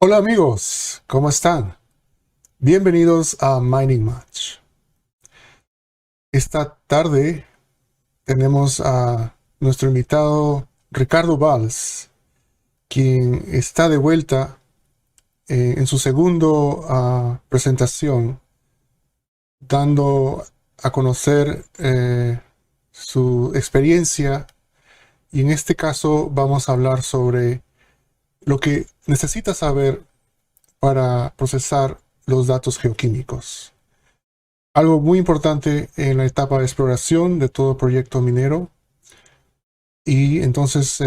Hola amigos, ¿cómo están? Bienvenidos a Mining Match. Esta tarde tenemos a nuestro invitado Ricardo Valls, quien está de vuelta en su segundo presentación, dando a conocer su experiencia, y en este caso vamos a hablar sobre lo que necesita saber para procesar los datos geoquímicos. Algo muy importante en la etapa de exploración de todo proyecto minero. Y entonces,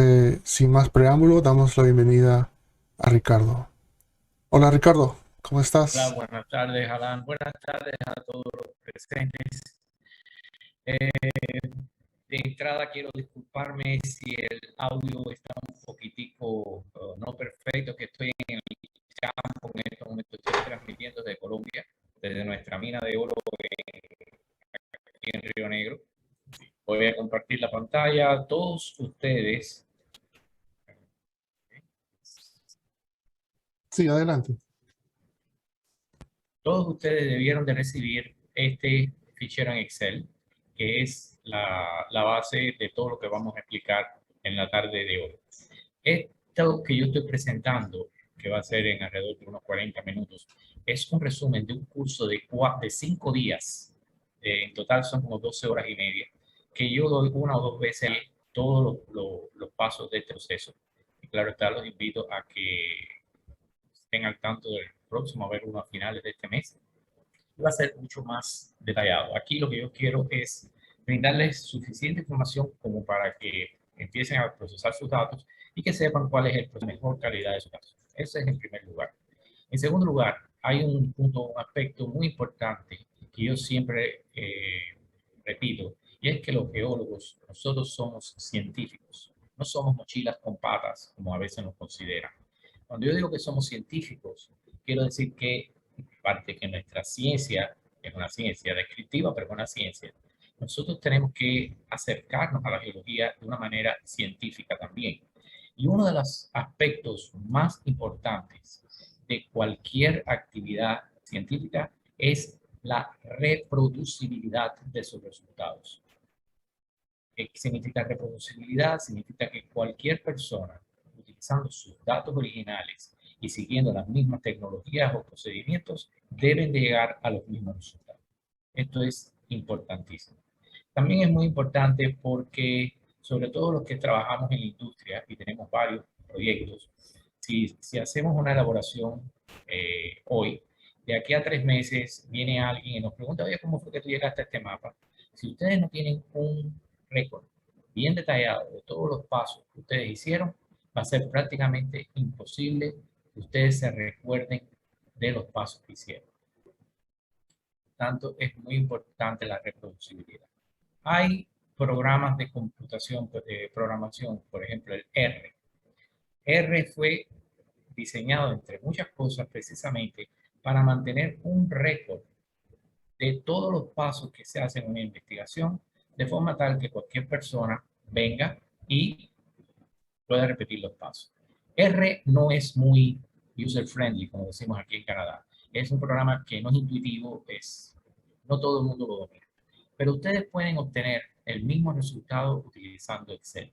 sin más preámbulo, damos la bienvenida a Ricardo. Hola Ricardo, ¿cómo Hola, estás? buenas tardes, Alan. Buenas tardes a todos los presentes. Eh, de entrada quiero disculparme si el audio está un poquitico no perfecto, que estoy en el campo en este momento, estoy transmitiendo desde Colombia, desde nuestra mina de oro aquí en Río Negro. Voy a compartir la pantalla. Sí, adelante. Todos ustedes debieron de recibir este fichero en Excel, que es la base de todo lo que vamos a explicar en la tarde de hoy. Esto que yo estoy presentando, que va a ser en alrededor de unos 40 minutos, es un resumen de un curso de 5 días. En total son como 12 horas y media, que yo doy una o dos veces todos los pasos de este proceso. Y claro está, los invito a que estén al tanto del próximo, a ver uno a finales de este mes. Va a ser mucho más detallado. Aquí lo que yo quiero es brindarles suficiente información como para que empiecen a procesar sus datos y que sepan cuál es la mejor calidad de sus datos. Ese es en primer lugar. En segundo lugar, hay un punto, un aspecto muy importante que yo siempre repito, y es que los geólogos, nosotros somos científicos, no somos mochilas con patas, como a veces nos consideran. Cuando yo digo que somos científicos, quiero decir que, aparte que nuestra ciencia es una ciencia descriptiva, pero es una ciencia, nosotros tenemos que acercarnos a la geología de una manera científica también. Y uno de los aspectos más importantes de cualquier actividad científica es la reproducibilidad de sus resultados. ¿Qué significa reproducibilidad? Significa que cualquier persona, utilizando sus datos originales y siguiendo las mismas tecnologías o procedimientos, deben de llegar a los mismos resultados. Esto es importantísimo. También es muy importante porque, sobre todo los que trabajamos en la industria y tenemos varios proyectos, si hacemos una elaboración hoy, de aquí a 3 meses viene alguien y nos pregunta, oye, ¿cómo fue que tú llegaste a este mapa? Si ustedes no tienen un récord bien detallado de todos los pasos que ustedes hicieron, va a ser prácticamente imposible que ustedes se recuerden de los pasos que hicieron. Por tanto, es muy importante la reproducibilidad. Hay programas de computación, de programación, por ejemplo, el R. R fue diseñado, entre muchas cosas, precisamente para mantener un récord de todos los pasos que se hacen en una investigación, de forma tal que cualquier persona venga y pueda repetir los pasos. R no es muy user-friendly, como decimos aquí en Canadá. Es un programa que no es intuitivo, no todo el mundo lo domina. Pero ustedes pueden obtener el mismo resultado utilizando Excel.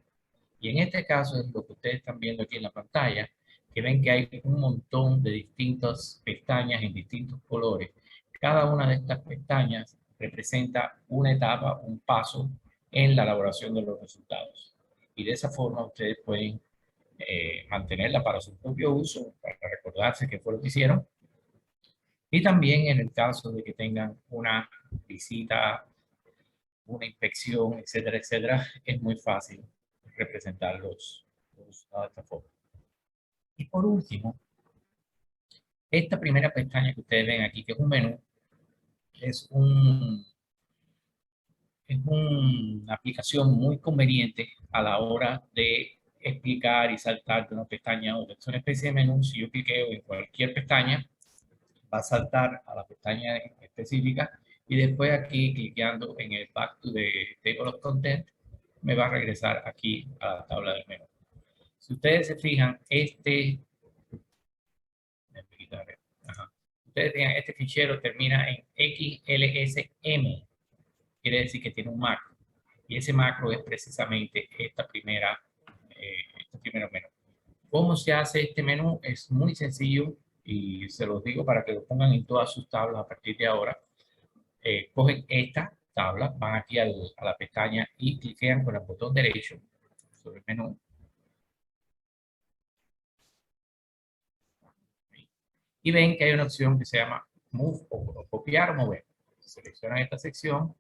Y en este caso es lo que ustedes están viendo aquí en la pantalla, que ven que hay un montón de distintas pestañas en distintos colores. Cada una de estas pestañas representa una etapa, un paso en la elaboración de los resultados. Y de esa forma ustedes pueden mantenerla para su propio uso, para recordarse qué fue lo que hicieron. Y también en el caso de que tengan una visita, una inspección, etcétera, etcétera, es muy fácil representar los resultados de esta forma. Y por último, esta primera pestaña que ustedes ven aquí, que es un menú, es, un, es una aplicación muy conveniente a la hora de explicar y saltar de una pestaña a otra. Es una especie de menú. Si yo cliqueo en cualquier pestaña, va a saltar a la pestaña específica y después aquí cliqueando en el Back to the Table of Content me va a regresar aquí a la tabla del menú. Si ustedes se fijan, dale. Ajá. Ustedes tengan este fichero termina en XLSM, quiere decir que tiene un macro. Y ese macro es precisamente este primero menú. ¿Cómo se hace este menú? Es muy sencillo y se los digo para que lo pongan en todas sus tablas a partir de ahora. Cogen esta tabla, van aquí a la pestaña y cliquean con el botón derecho sobre el menú. Y ven que hay una opción que se llama Move o copiar o mover. Seleccionan esta sección,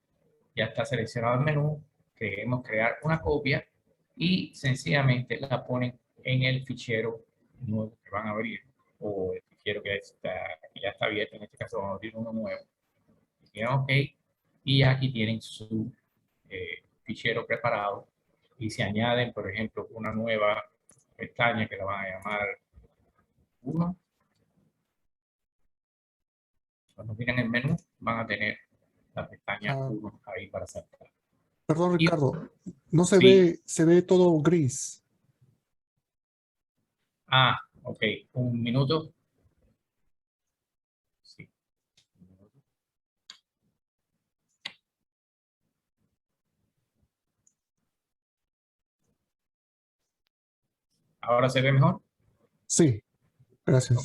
ya está seleccionado el menú, queremos crear una copia y sencillamente la ponen en el fichero nuevo que van a abrir o el fichero que ya está abierto, en este caso vamos a abrir uno nuevo. Y OK, y aquí tienen su fichero preparado y se añaden, por ejemplo, una nueva pestaña que la van a llamar 1. Cuando miren el menú van a tener la pestaña 1 ahí para saltar. Perdón, Y, Ricardo, no se sí, se ve todo gris. OK, un minuto. Sí. ¿Ahora se ve mejor? Sí, OK. gracias.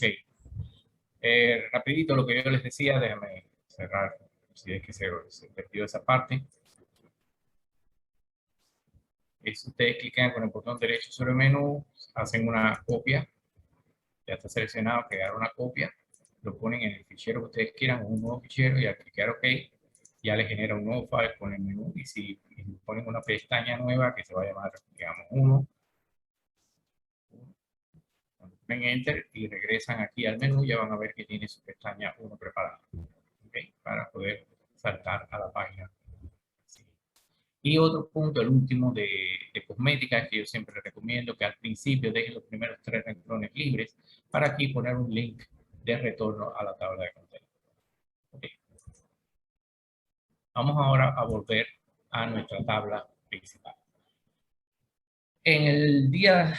Rapidito lo que yo les decía, déjame cerrar, si es que se perdió esa parte. Ustedes clican con el botón derecho sobre el menú, hacen una copia, ya está seleccionado, crear una copia, lo ponen en el fichero que ustedes quieran, un nuevo fichero, y al clicar OK, ya le genera un nuevo file con el menú, y si ponen una pestaña nueva que se va a llamar, digamos, 1, cuando ponen Enter y regresan aquí al menú, ya van a ver que tiene su pestaña 1 preparada, ¿okay? Para poder saltar a la página. Y otro punto, el último de cosmética, que yo siempre recomiendo que al principio dejen los primeros 3 renglones libres para aquí poner un link de retorno a la tabla de contenido. Okay. Vamos ahora a volver a nuestra tabla principal. En el día,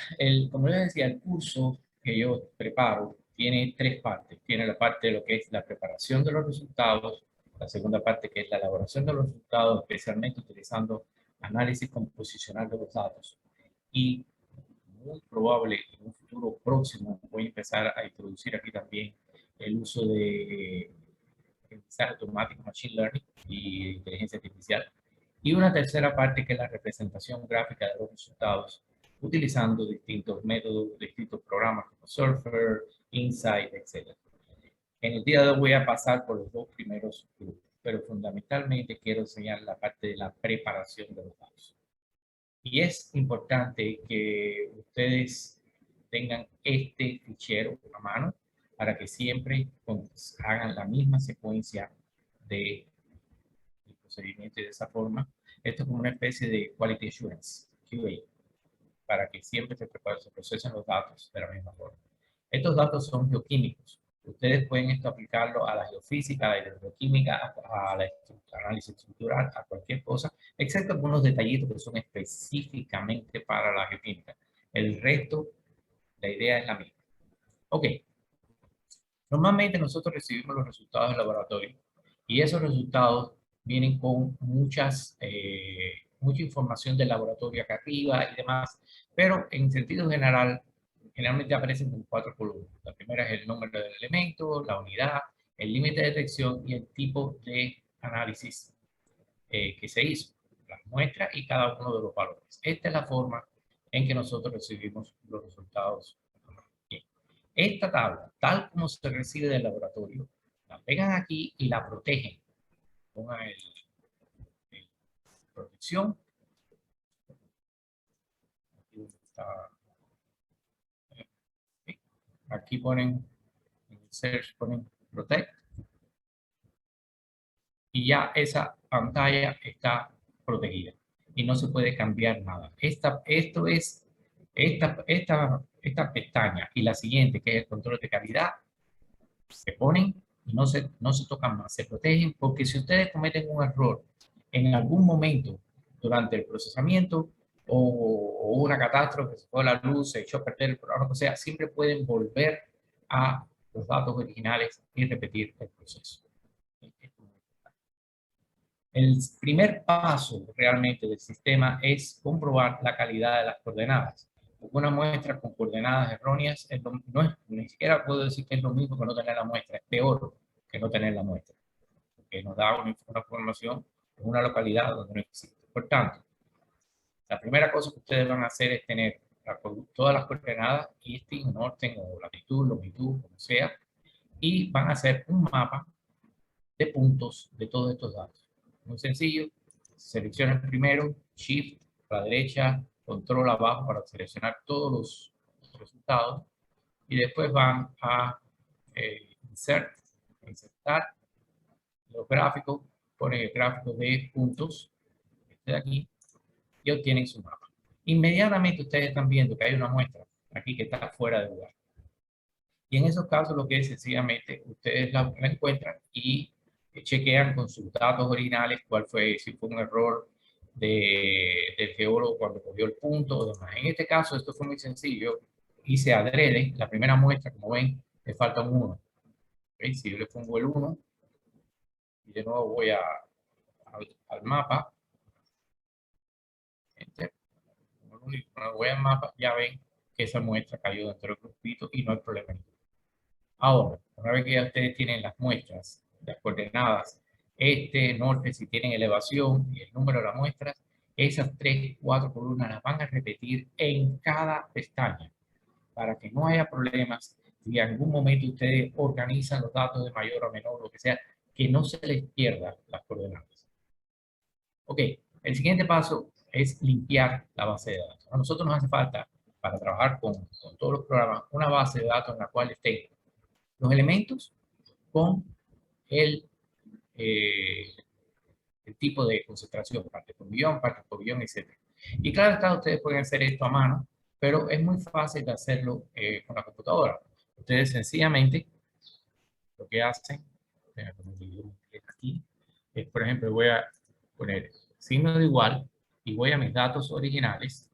como les decía, el curso que yo preparo tiene 3 partes. Tiene la parte de lo que es la preparación de los resultados, la segunda parte que es la elaboración de los resultados, especialmente utilizando análisis composicional de los datos. Y muy probable en un futuro próximo voy a empezar a introducir aquí también el uso de aprendizaje automático, machine learning y inteligencia artificial. Y una tercera parte que es la representación gráfica de los resultados utilizando distintos métodos, distintos programas como Surfer, Insight, etc. En el día de hoy voy a pasar por los 2 primeros grupos, pero fundamentalmente quiero enseñar la parte de la preparación de los datos. Y es importante que ustedes tengan este fichero a mano para que siempre hagan la misma secuencia de procedimiento y de esa forma. Esto es como una especie de Quality Assurance, QA, para que siempre se procesen los datos de la misma forma. Estos datos son geoquímicos. Ustedes pueden aplicarlo a la geofísica, a la hidroquímica, a la análisis estructural, a cualquier cosa, excepto algunos detallitos que son específicamente para la geoquímica. El resto, la idea es la misma. OK. Normalmente nosotros recibimos los resultados del laboratorio y esos resultados vienen con mucha información del laboratorio acá arriba y demás, pero en sentido general, generalmente aparecen con 4 columnas. La primera es el nombre del elemento, la unidad, el límite de detección y el tipo de análisis que se hizo, las muestras y cada uno de los valores. Esta es la forma en que nosotros recibimos los resultados. Bien. Esta tabla, tal como se recibe del laboratorio, la pegan aquí y la protegen. Pongan el protección. Aquí ponen, en search ponen protect. Y ya esa pantalla está protegida y no se puede cambiar nada. Esta pestaña y la siguiente, que es el control de calidad, se ponen y no se tocan más, se protegen, porque si ustedes cometen un error en algún momento durante el procesamiento o una catástrofe, se fue la luz, se echó a perder el programa, o sea, siempre pueden volver a los datos originales y repetir el proceso. El primer paso realmente del sistema es comprobar la calidad de las coordenadas. Una muestra con coordenadas erróneas ni siquiera puedo decir que es lo mismo que no tener la muestra, es peor que no tener la muestra, porque nos da una información en una localidad donde no existe. Por tanto, la primera cosa que ustedes van a hacer es tener todas las coordenadas, easting, norte o latitud, longitud, como sea, y van a hacer un mapa de puntos de todos estos datos. Muy sencillo, seleccionen primero, Shift a la derecha, Control abajo para seleccionar todos los resultados, y después van a insertar los gráficos, ponen el gráfico de puntos, este de aquí, y obtienen su mapa. Inmediatamente ustedes están viendo que hay una muestra aquí que está fuera de lugar. Y en esos casos lo que es sencillamente ustedes la encuentran y chequean con sus datos originales cuál fue, si fue un error del geólogo cuando cogió el punto o demás. En este caso esto fue muy sencillo. Hice adrede, la primera muestra, como ven, le falta un 1. ¿Okay? Si yo le pongo el 1, y de nuevo voy al mapa, voy al mapa, ya ven que esa muestra cayó dentro del grupito y no hay problema. Ahora, una vez que ya ustedes tienen las muestras, las coordenadas, norte, si tienen elevación y el número de las muestras, esas 3, 4 columnas las van a repetir en cada pestaña para que no haya problemas. Si en algún momento ustedes organizan los datos de mayor o menor, lo que sea, que no se les pierda las coordenadas. Ok, el siguiente paso es limpiar la base de datos. A nosotros nos hace falta, para trabajar con todos los programas, una base de datos en la cual estén los elementos con el, eh, el tipo de concentración, parte por millón, etc. Y claro está, ustedes pueden hacer esto a mano, pero es muy fácil de hacerlo con la computadora. Ustedes sencillamente lo que hacen, aquí, es, por ejemplo, voy a poner signo de igual y voy a mis datos originales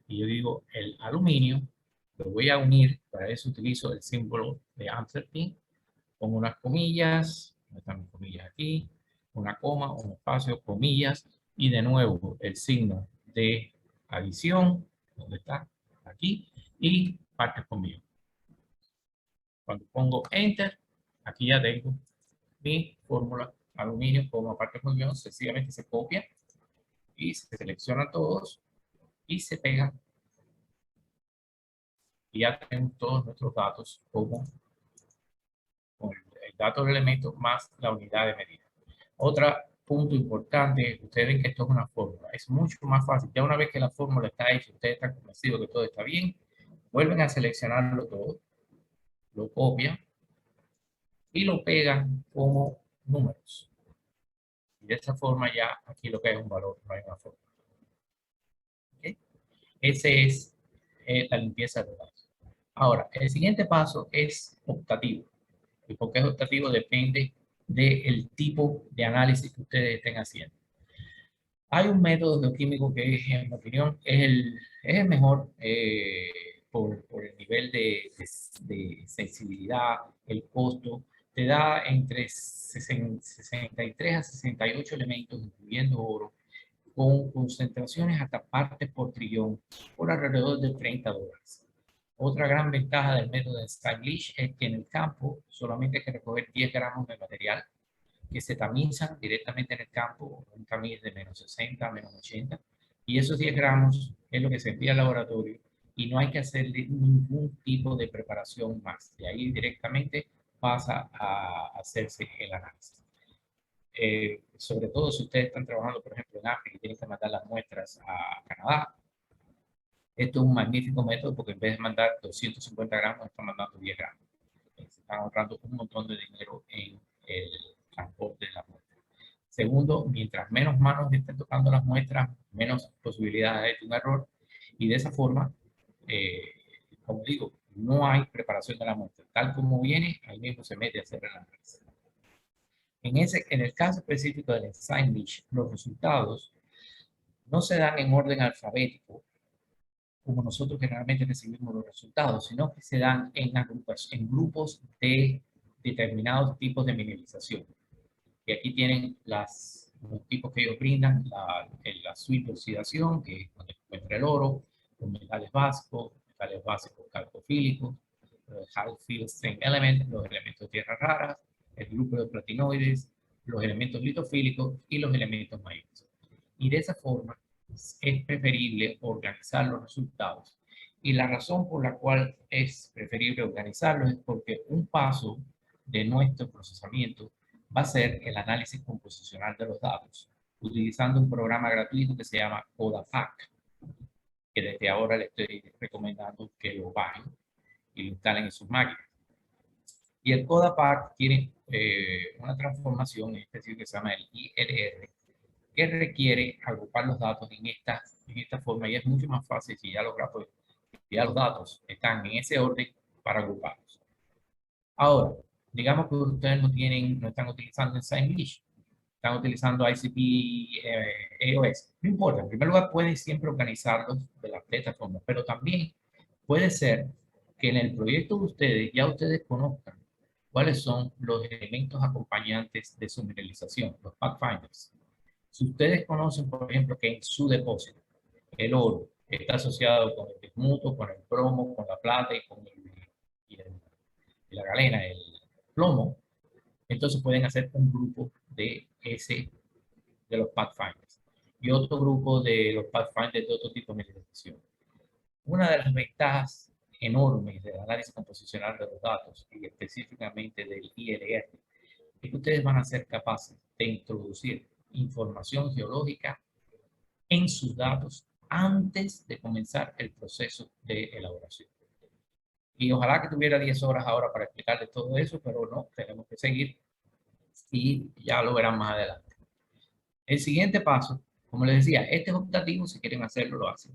y yo digo el aluminio, lo voy a unir, para eso utilizo el símbolo de ampersand, pongo unas comillas, están mis comillas aquí, una coma, un espacio, comillas, y de nuevo el signo de adición, ¿dónde está? Aquí, y partes por millón. Cuando pongo Enter, aquí ya tengo mi fórmula aluminio como partes por millón, sencillamente se copia y se seleccionan todos y se pegan. Y ya tenemos todos nuestros datos como con el dato del elemento más la unidad de medida. Otro punto importante, ustedes ven que esto es una fórmula, es mucho más fácil. Ya una vez que la fórmula está hecha, ustedes están convencidos que todo está bien, vuelven a seleccionarlo todo, lo copian y lo pegan como números. Y de esta forma ya aquí lo que hay es un valor, no hay una fórmula. ¿Okay? Ese es la limpieza de datos. Ahora, el siguiente paso es optativo. ¿Y por qué es optativo? Depende del tipo de análisis que ustedes estén haciendo. Hay un método geoquímico que, en mi opinión, es el mejor por el nivel de sensibilidad, el costo. Te da entre 63 a 68 elementos, incluyendo oro, con concentraciones hasta partes por trillón, por alrededor de $30. Otra gran ventaja del método de Steinlich es que en el campo solamente hay que recoger 10 gramos de material que se tamizan directamente en el campo, un tamiz de menos 60, menos 80, y esos 10 gramos es lo que se envía al laboratorio y no hay que hacerle ningún tipo de preparación más. De ahí directamente pasa a hacerse el análisis. Sobre todo si ustedes están trabajando, por ejemplo, en África y tienen que mandar las muestras a Canadá, esto es un magnífico método porque en vez de mandar 250 gramos, están mandando 10 gramos. Se están ahorrando un montón de dinero en el transporte de la muestra. Segundo, mientras menos manos estén tocando las muestras, menos posibilidades de un error. Y de esa forma, como digo, no hay preparación de la muestra. Tal como viene, ahí mismo se mete a hacer el análisis. En el caso específico del Steinlich, los resultados no se dan en orden alfabético, como nosotros generalmente recibimos los resultados, sino que se dan en grupos de determinados tipos de mineralización. Y aquí tienen los tipos que ellos brindan, la suite de oxidación, que es donde se encuentra el oro, los metales básicos calcofílicos, los high field strength elements, los elementos de tierras raras, el grupo de platinoides, los elementos litofílicos y los elementos mayores. Y de esa forma es preferible organizar los resultados. Y la razón por la cual es preferible organizarlos es porque un paso de nuestro procesamiento va a ser el análisis composicional de los datos, utilizando un programa gratuito que se llama CodaPack, que desde ahora le estoy recomendando que lo bajen y lo instalen en sus máquinas. Y el CodaPack tiene una transformación específica que se llama el IRR, que requiere agrupar los datos en esta forma, y es mucho más fácil si ya los datos están en ese orden para agruparlos. Ahora, digamos que ustedes no están utilizando English, están utilizando ICP AOS. No importa, en primer lugar pueden siempre organizarlos de esta forma, pero también puede ser que en el proyecto de ustedes ya ustedes conozcan cuáles son los elementos acompañantes de su mineralización, los pathfinders. Si ustedes conocen, por ejemplo, que en su depósito el oro está asociado con el bismuto, con el plomo, con la plata y la galena, el plomo, entonces pueden hacer un grupo de los pathfinders y otro grupo de los pathfinders de otro tipo de mineralización. Una de las ventajas enormes del análisis composicional de los datos y específicamente del IRR es que ustedes van a ser capaces de introducir información geológica en sus datos antes de comenzar el proceso de elaboración. Y ojalá que tuviera 10 horas ahora para explicarles todo eso, pero no, tenemos que seguir y ya lo verán más adelante. El siguiente paso, como les decía, este es optativo, si quieren hacerlo, lo hacen.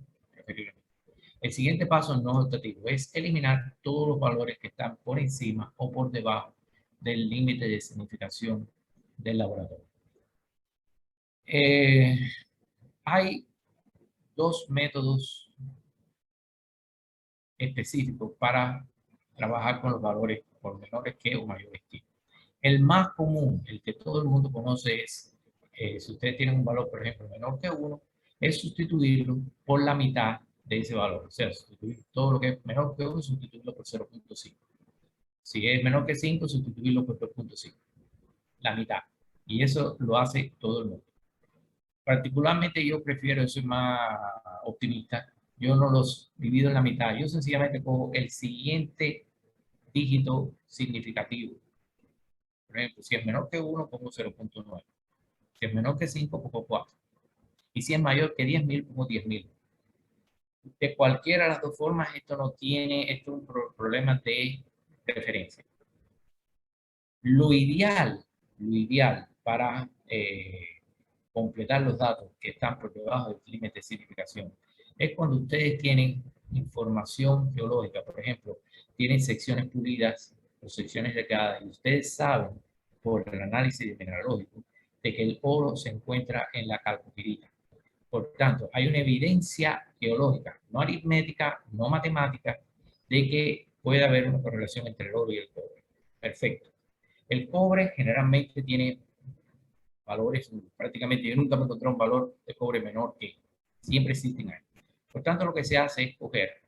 El siguiente paso no es optativo, es eliminar todos los valores que están por encima o por debajo del límite de significación del laboratorio. Hay dos métodos específicos para trabajar con los valores por menores que o mayores que. El más común, el que todo el mundo conoce es, si ustedes tienen un valor, por ejemplo, menor que 1, es sustituirlo por la mitad de ese valor. O sea, sustituir todo lo que es menor que 1, sustituirlo por 0.5. Si es menor que 5, sustituirlo por 2.5. La mitad. Y eso lo hace todo el mundo. Particularmente yo prefiero, soy más optimista, yo no los divido en la mitad. Yo sencillamente cojo el siguiente dígito significativo. Por ejemplo, si es menor que 1, pongo 0.9. Si es menor que 5, pongo 4. Y si es mayor que 10.000, pongo 10.000. De cualquiera de las dos formas, esto es un problema de referencia. Lo ideal para completar los datos que están por debajo del límite de significación es cuando ustedes tienen información geológica, por ejemplo, tienen secciones pulidas o secciones delgadas, y ustedes saben por el análisis mineralógico de que el oro se encuentra en la calcopirita. Por tanto, hay una evidencia geológica, no aritmética, no matemática, de que puede haber una correlación entre el oro y el cobre. Perfecto. El cobre generalmente tiene valores, prácticamente yo nunca me encontré un valor de cobre menor que siempre existen ahí. Por tanto, lo que se hace es coger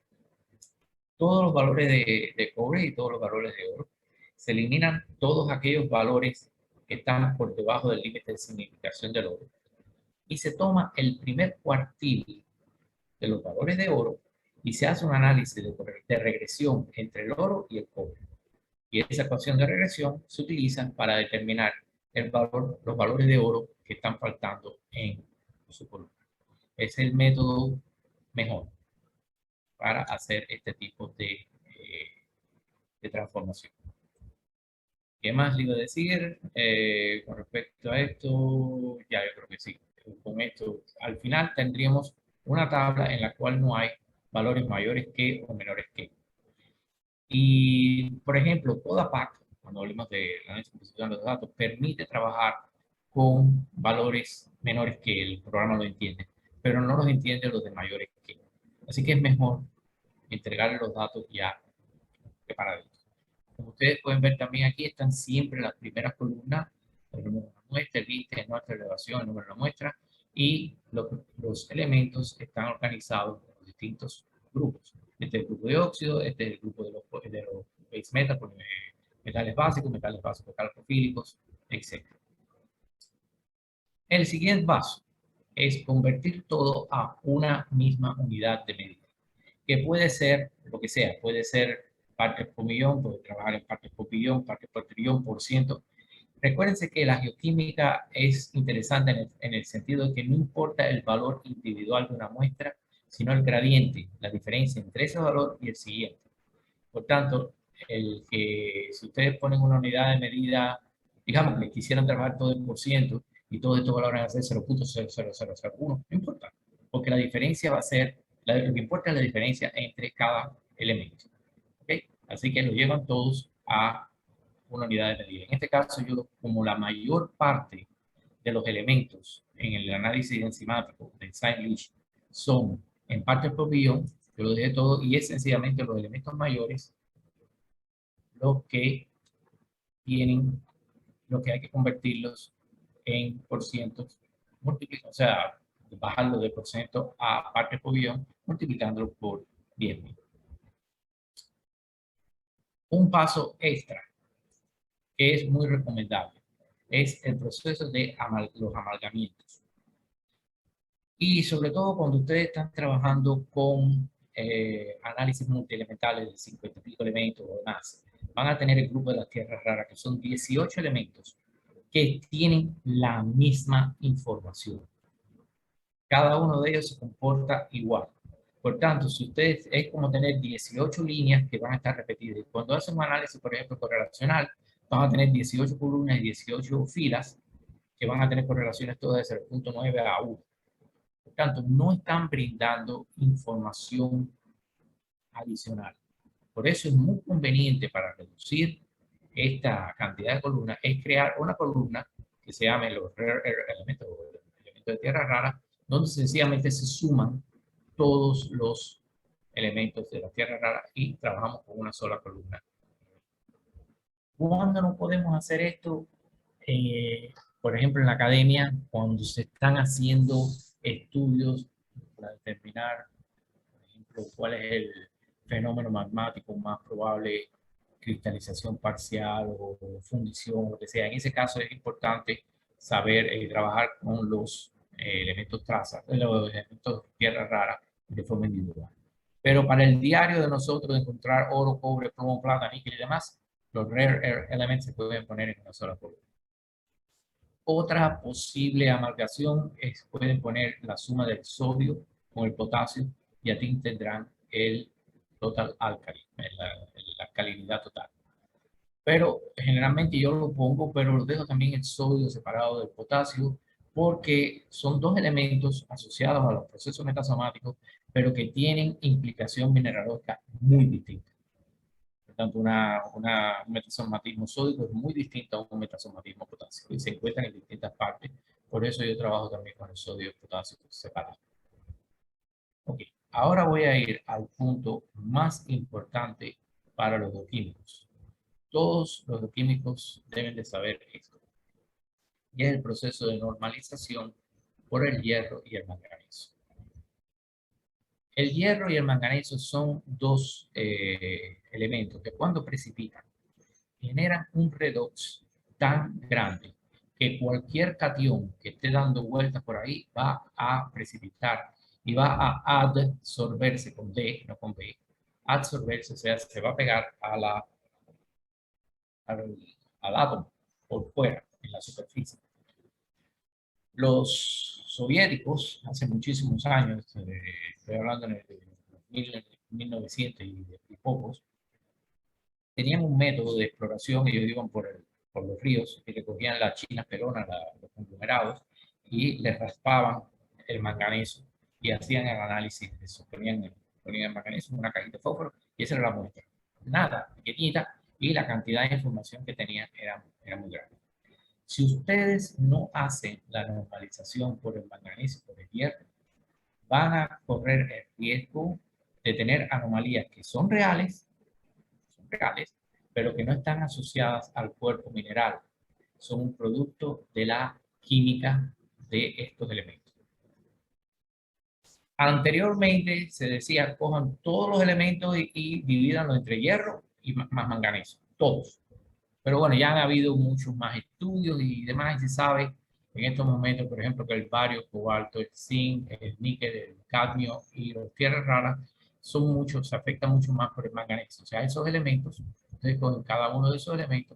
todos los valores de cobre y todos los valores de oro. Se eliminan todos aquellos valores que están por debajo del límite de significación del oro. Y se toma el primer cuartil de los valores de oro y se hace un análisis de regresión entre el oro y el cobre. Y esa ecuación de regresión se utiliza para determinar los valores de oro que están faltando en su columna. Es el método mejor para hacer este tipo de transformación. ¿Qué más le iba a decir con respecto a esto? Ya, yo creo que sí. Con esto, al final tendríamos una tabla en la cual no hay valores mayores que o menores que. Y, por ejemplo, CodaPack, cuando hablemos de la análisis de los datos, permite trabajar con valores menores que el programa lo entiende, pero no los entiende los de mayores que. Así que es mejor entregar los datos ya preparaditos. Como ustedes pueden ver también aquí están siempre las primeras columnas, el número de la muestra, el liste, nuestra elevación, el número de la muestra, y los elementos están organizados en los distintos grupos. Este es el grupo de óxido, este es el grupo de los base metals, metales básicos, calprofílicos, etc. El siguiente paso es convertir todo a una misma unidad de medida, que puede ser lo que sea, puede ser partes por millón, puede trabajar en partes por billón, partes por trillón, por ciento. Recuérdense que la geoquímica es interesante en el sentido de que no importa el valor individual de una muestra, sino el gradiente, la diferencia entre ese valor y el siguiente. Por tanto, el que si ustedes ponen una unidad de medida, digamos que quisieran trabajar todo en por ciento y todos estos valores van a ser 0.00001, no importa, porque la diferencia va a ser, lo que importa es la diferencia entre cada elemento. ¿Okay? Así que lo llevan todos a una unidad de medida. En este caso, yo como la mayor parte de los elementos en el análisis enzimático de Science son en partes por billón, yo lo dejé todo y es sencillamente los elementos mayores los que tienen, lo que hay que convertirlos en por cientos, o sea, bajarlo de por ciento a partes por billón, multiplicándolo por 10.000. Un paso extra que es muy recomendable es el proceso de los amalgamientos. Y sobre todo cuando ustedes están trabajando con análisis multielementales de 50 y pico elementos o más, van a tener el grupo de las tierras raras, que son 18 elementos que tienen la misma información. Cada uno de ellos se comporta igual. Por tanto, si ustedes es como tener 18 líneas que van a estar repetidas. Cuando hacen un análisis, por ejemplo, correlacional, van a tener 18 columnas y 18 filas que van a tener correlaciones todas de 0.9 a 1. Por tanto, no están brindando información adicional. Por eso es muy conveniente para reducir esta cantidad de columnas, es crear una columna que se llame los rare elementos o elementos de tierra rara, donde sencillamente se suman todos los elementos de la tierra rara y trabajamos con una sola columna. ¿Cuándo no podemos hacer esto? Por ejemplo, en la academia, cuando se están haciendo estudios para determinar, por ejemplo, cuál es el fenómeno magmático más probable, cristalización parcial o fundición, lo que sea. En ese caso es importante saber trabajar con los elementos trazas, los elementos tierra rara de forma individual. Pero para el diario de nosotros de encontrar oro, cobre, plomo, plata, níquel y demás, los rare elements se pueden poner en una sola columna. Otra posible amalgación es, pueden poner la suma del sodio con el potasio y así tendrán el total alcali, la alcalinidad total. Pero generalmente yo lo pongo, pero lo dejo también el sodio separado del potasio, porque son dos elementos asociados a los procesos metasomáticos, pero que tienen implicación mineralógica muy distinta. Por tanto, un metasomatismo sódico es muy distinto a un metasomatismo potásico y se encuentran en distintas partes. Por eso yo trabajo también con el sodio y el potasio separados. Ok, ahora voy a ir al punto más importante para los bioquímicos. Todos los bioquímicos deben de saber esto. Y es el proceso de normalización por el hierro y el manganeso. El hierro y el manganeso son dos elementos que cuando precipitan generan un redox tan grande que cualquier catión que esté dando vueltas por ahí va a precipitar y va a adsorberse con D, no con B, adsorberse, o sea, se va a pegar a al átomo por fuera, en la superficie. Los soviéticos, hace muchísimos años, estoy hablando en el 1900 y pocos, tenían un método de exploración, ellos iban por los ríos y recogían las chinas pelonas, los conglomerados, y les raspaban el manganeso y hacían el análisis de eso. Ponían el manganeso en una cajita de fósforo y esa era la muestra. Nada, pequeñita, y la cantidad de información que tenían era muy grande. Si ustedes no hacen la normalización por el manganeso, por el hierro, van a correr el riesgo de tener anomalías que son reales, pero que no están asociadas al cuerpo mineral. Son un producto de la química de estos elementos. Anteriormente se decía, cojan todos los elementos y divídanlos entre hierro y más manganeso, todos. Pero bueno, ya han habido muchos más estudios y demás, y se sabe en estos momentos, por ejemplo, que el bario, cobalto, el zinc, el níquel, el cadmio y las tierras raras son muchos, se afectan mucho más por el manganeso. O sea, esos elementos, entonces con cada uno de esos elementos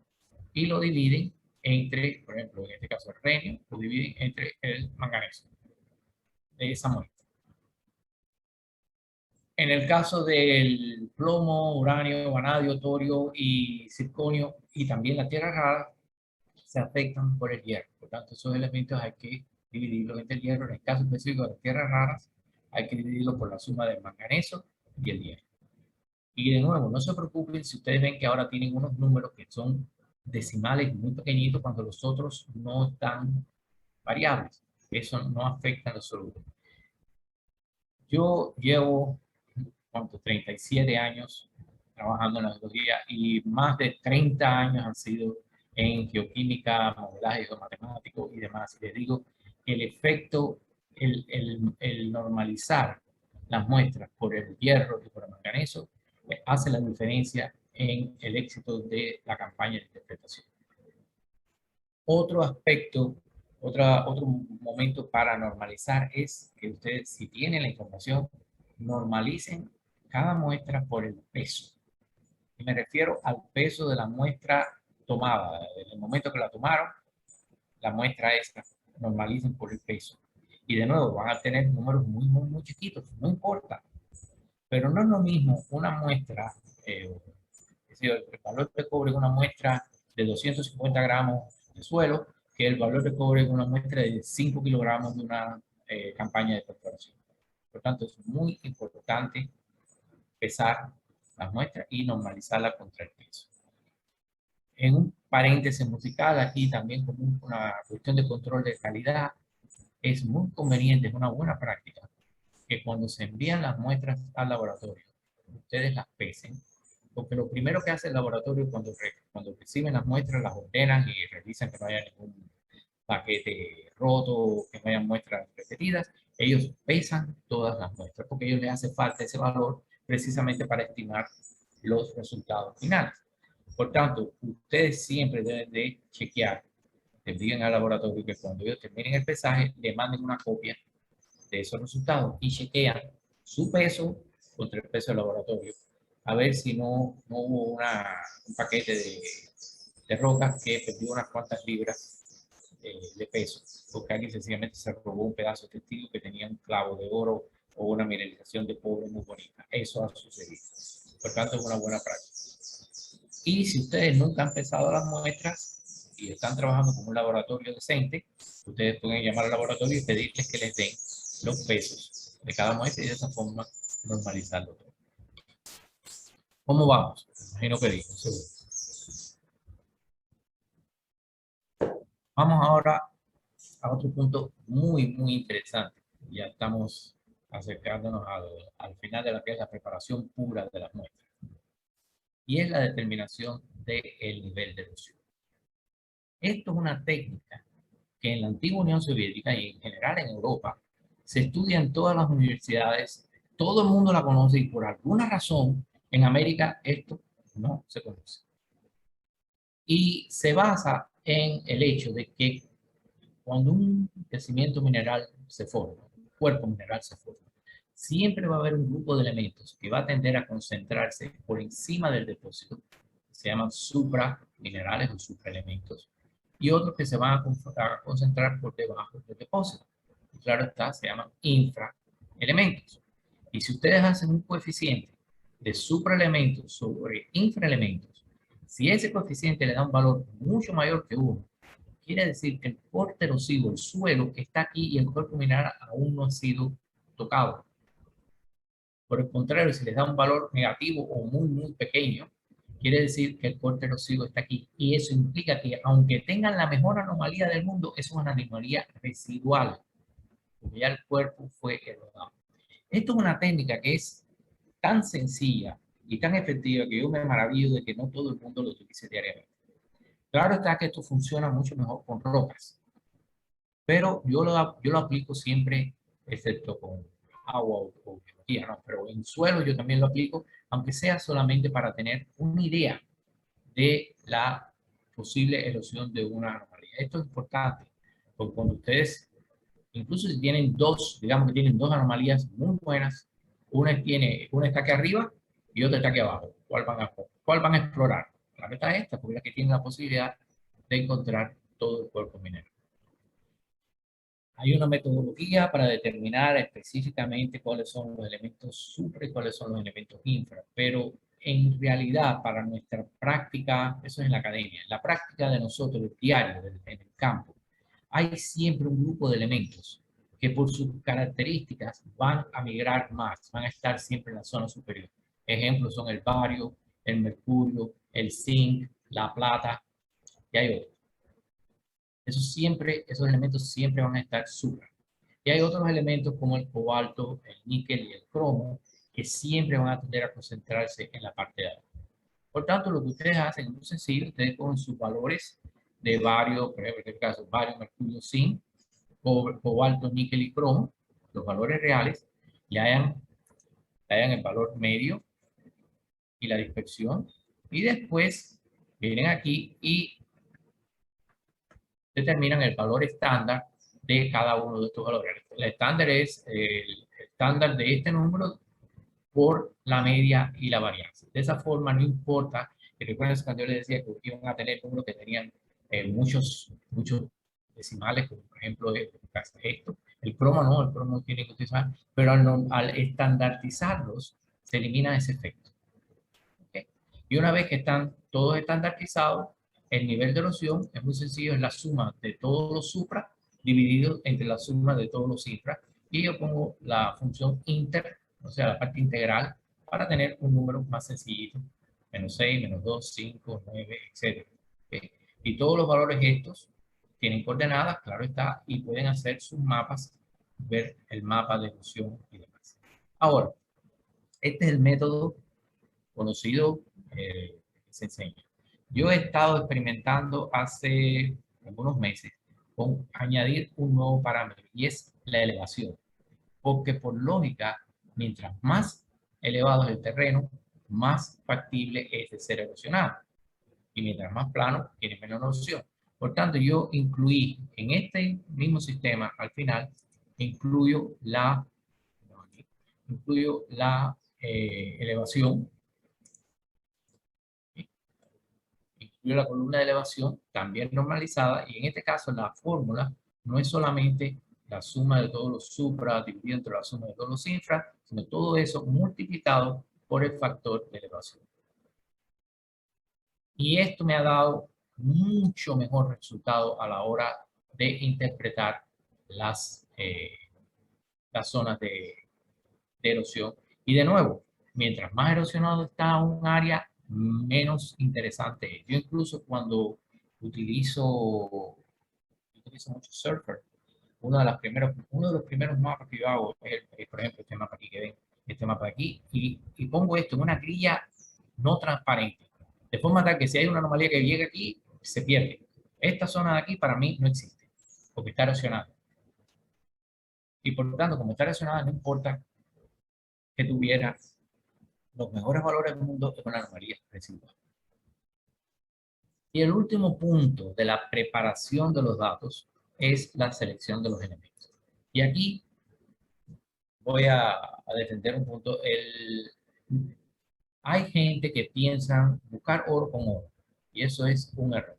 y lo dividen entre, por ejemplo, en este caso el renio, lo dividen entre el manganeso de esa muestra. En el caso del plomo, uranio, vanadio, torio y circonio y también la tierra rara, se afectan por el hierro. Por tanto, esos elementos hay que dividirlos entre el hierro. En el caso específico de las tierras raras, hay que dividirlo por la suma del manganeso y el hierro. Y de nuevo, no se preocupen si ustedes ven que ahora tienen unos números que son decimales muy pequeñitos cuando los otros no están variables. Eso no afecta a los solubles. Yo llevo, ¿cuánto? 37 años trabajando en la geología y más de 30 años han sido en geoquímica, modelaje geomatemático y demás. Y les digo que el efecto, el normalizar las muestras por el hierro y por el manganeso hace la diferencia en el éxito de la campaña de interpretación. Otro aspecto, otro momento para normalizar es que ustedes, si tienen la información, normalicen cada muestra por el peso. Y me refiero al peso de la muestra tomada. En el momento que la tomaron, la muestra esta, normalicen por el peso. Y de nuevo, van a tener números muy chiquitos, no importa. Pero no es lo mismo una muestra, es decir, el valor de cobre en una muestra de 250 gramos de suelo, que el valor de cobre en una muestra de 5 kilogramos de una campaña de perforación. Por tanto, es muy importante pesar las muestras y normalizarla contra el peso. En un paréntesis musical, aquí también como una cuestión de control de calidad, es muy conveniente, es una buena práctica, que cuando se envían las muestras al laboratorio, ustedes las pesen, porque lo primero que hace el laboratorio cuando reciben las muestras, las ordenan y revisan que no haya ningún paquete roto, que no haya muestras repetidas, ellos pesan todas las muestras, porque a ellos les hace falta ese valor precisamente para estimar los resultados finales. Por tanto, ustedes siempre deben de chequear, les digan al laboratorio que cuando ellos terminen el pesaje, le manden una copia de esos resultados y chequean su peso contra el peso del laboratorio, a ver si no hubo un paquete de rocas que perdió unas cuantas libras de peso, porque alguien sencillamente se robó un pedazo de testigo que tenía un clavo de oro o una mineralización de cobre muy bonita. Eso ha sucedido. Por tanto, es una buena práctica. Y si ustedes nunca han pesado las muestras y están trabajando con un laboratorio decente, ustedes pueden llamar al laboratorio y pedirles que les den los pesos de cada muestra y de esa forma normalizarlo todo. ¿Cómo vamos? Imagino que digo. Vamos ahora a otro punto muy interesante. Ya estamos acercándonos al final de lo que es la preparación pura de las muestras. Y es la determinación del nivel de erosión. Esto es una técnica que en la antigua Unión Soviética y en general en Europa se estudia en todas las universidades, todo el mundo la conoce y por alguna razón en América esto no se conoce. Y se basa en el hecho de que cuando un yacimiento mineral se forma, un cuerpo mineral se forma, siempre va a haber un grupo de elementos que va a tender a concentrarse por encima del depósito, que se llaman supraminerales o supraelementos, y otros que se van a concentrar por debajo del depósito. Y claro está, se llaman infraelementos. Y si ustedes hacen un coeficiente de supraelementos sobre infraelementos, si ese coeficiente le da un valor mucho mayor que 1, quiere decir que el corte erosivo, el suelo, está aquí y el cuerpo mineral aún no ha sido tocado. Por el contrario, si les da un valor negativo o muy pequeño, quiere decir que el corte erosivo está aquí. Y eso implica que aunque tengan la mejor anomalía del mundo, es una anomalía residual, porque ya el cuerpo fue erodado. Esto es una técnica que es tan sencilla y tan efectiva que yo me maravillo de que no todo el mundo lo utilice diariamente. Claro está que esto funciona mucho mejor con rocas, pero yo lo aplico siempre, excepto con agua o biología, ¿no? Pero en suelo yo también lo aplico, aunque sea solamente para tener una idea de la posible erosión de una anomalía. Esto es importante, porque cuando ustedes, incluso si tienen dos, digamos que tienen dos anomalías muy buenas, una está aquí arriba y otra está aquí abajo. ¿Cuál van a explorar? La meta es esta, porque es la que tiene la posibilidad de encontrar todo el cuerpo minero. Hay una metodología para determinar específicamente cuáles son los elementos supra y cuáles son los elementos infra, pero en realidad para nuestra práctica, eso es en la academia, en la práctica de nosotros, el diario, en el campo, hay siempre un grupo de elementos que por sus características van a migrar más, van a estar siempre en la zona superior. Ejemplos son el bario, el mercurio, el zinc, la plata, y hay otros. Esos elementos siempre van a estar supra. Y hay otros elementos como el cobalto, el níquel y el cromo que siempre van a tender a concentrarse en la parte de abajo. Por tanto, lo que ustedes hacen es muy sencillo. Ustedes cogen sus valores de varios, por ejemplo, en este caso, bario, mercurio, zinc, cobalto, níquel y cromo, los valores reales, y hayan el valor medio y la dispersión. Y después vienen aquí y determinan el valor estándar de cada uno de estos valores. El estándar es el estándar de este número por la media y la varianza. De esa forma no importa, que recuerden cuando yo les decía que iban a tener números que tenían muchos decimales, como por ejemplo esto. El cromo no, el cromo tiene que utilizar, pero al estandarizarlos se elimina ese efecto. ¿Okay? Y una vez que están todos estandarizados, el nivel de erosión es muy sencillo, es la suma de todos los supra dividido entre la suma de todos los infra. Y yo pongo la función inter, o sea, la parte integral, para tener un número más sencillito. Menos 6, menos 2, 5, 9, etc. ¿Okay? Y todos los valores estos tienen coordenadas, claro está, y pueden hacer sus mapas, ver el mapa de erosión y demás. Ahora, este es el método conocido que se enseña. Yo he estado experimentando hace algunos meses con añadir un nuevo parámetro y es la elevación, porque por lógica, mientras más elevado es el terreno, más factible es de ser erosionado y mientras más plano, tiene menos erosión. Por tanto, yo incluí en este mismo sistema, al final, incluyo elevación, incluyo la columna de elevación también normalizada y en este caso la fórmula no es solamente la suma de todos los supra dividido entre la suma de todos los infra, sino todo eso multiplicado por el factor de elevación. Y esto me ha dado mucho mejor resultado a la hora de interpretar las zonas de erosión. Y de nuevo, mientras más erosionado está un área, menos interesante es. Yo incluso cuando utilizo mucho Surfer, uno de los primeros mapas que yo hago es, por ejemplo, este mapa aquí que ven, este mapa de aquí, y pongo esto en una grilla no transparente, de forma tal que si hay una anomalía que llega aquí, se pierde. Esta zona de aquí para mí no existe, porque está erosionada. Y por lo tanto, como está erosionada, no importa que tuviera los mejores valores del mundo, es una anomalía residual. Y el último punto de la preparación de los datos es la selección de los elementos. Y aquí voy a defender un punto. Hay gente que piensa buscar oro con oro, y eso es un error.